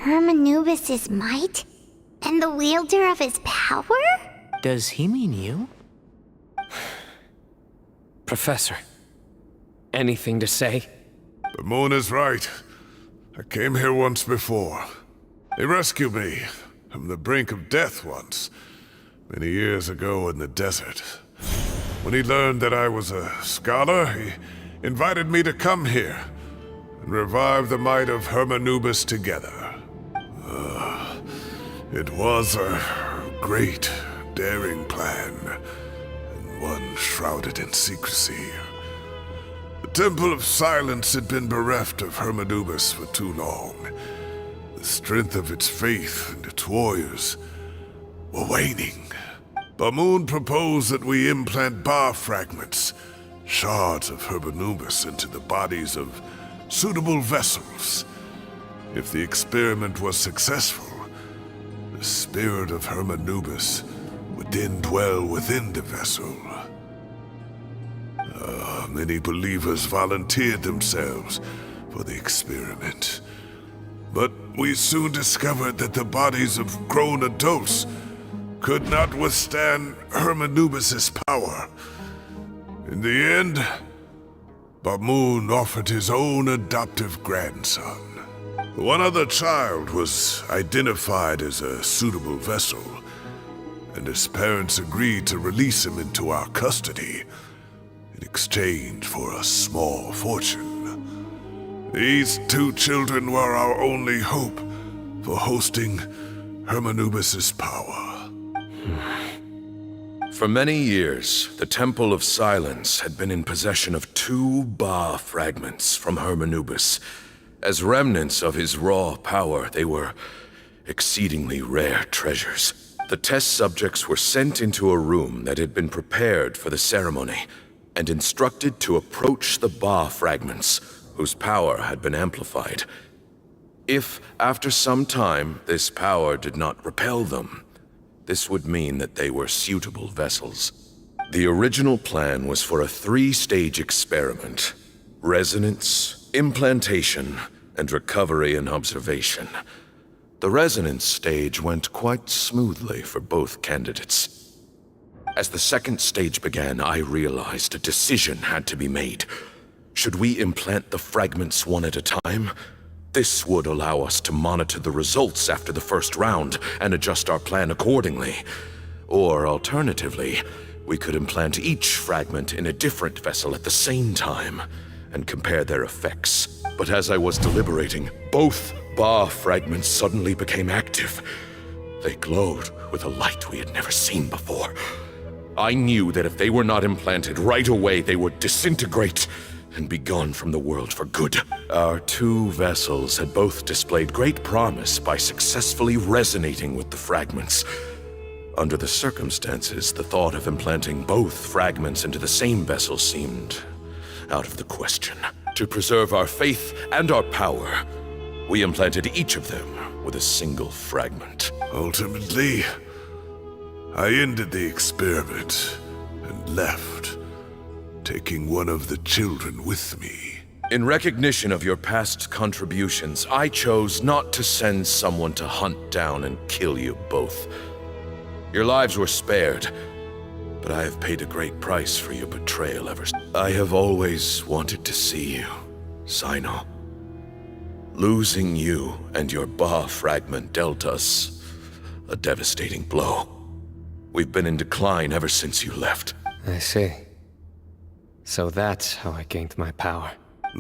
Hermanubis' might? And the wielder of his power? Does he mean you? Professor, anything to say? The moon is right. I came here once before. He rescued me from the brink of death once, many years ago in the desert. When he learned that I was a scholar, he invited me to come here and revive the might of Hermanubis together. It was a great, daring plan, and one shrouded in secrecy. The Temple of Silence had been bereft of Hermanubis for too long. The strength of its faith and its warriors were waning. Bamoon proposed that we implant bar fragments, shards of Hermanubis, into the bodies of suitable vessels. If the experiment was successful, the spirit of Hermanubis would then dwell within the vessel. Many believers volunteered themselves for the experiment. But we soon discovered that the bodies of grown adults could not withstand Hermanubis' power. In the end, Bamoon offered his own adoptive grandson. One other child was identified as a suitable vessel, and his parents agreed to release him into our custody in exchange for a small fortune. These two children were our only hope for hosting Hermanubis' power. For many years, the Temple of Silence had been in possession of 2 Ba fragments from Hermanubis. As remnants of his raw power, they were exceedingly rare treasures. The test subjects were sent into a room that had been prepared for the ceremony and instructed to approach the Ba fragments, whose power had been amplified. If, after some time, this power did not repel them, this would mean that they were suitable vessels. The original plan was for a 3-stage experiment: resonance, implantation, and recovery and observation. The resonance stage went quite smoothly for both candidates. As the 2nd stage began, I realized a decision had to be made. Should we implant the fragments one at a time? This would allow us to monitor the results after the first round and adjust our plan accordingly. Or alternatively, we could implant each fragment in a different vessel at the same time and compare their effects. But as I was deliberating, both Ba fragments suddenly became active. They glowed with a light we had never seen before. I knew that if they were not implanted right away, they would disintegrate and be gone from the world for good. Our 2 vessels had both displayed great promise by successfully resonating with the fragments. Under the circumstances, the thought of implanting both fragments into the same vessel seemed out of the question. To preserve our faith and our power, we implanted each of them with a single fragment. Ultimately, I ended the experiment and left, taking one of the children with me. In recognition of your past contributions, I chose not to send someone to hunt down and kill you both. Your lives were spared, but I have paid a great price for your betrayal ever since. I have always wanted to see you, Cyno. Losing you and your Ba fragment dealt us a devastating blow. We've been in decline ever since you left. I see. So that's how I gained my power.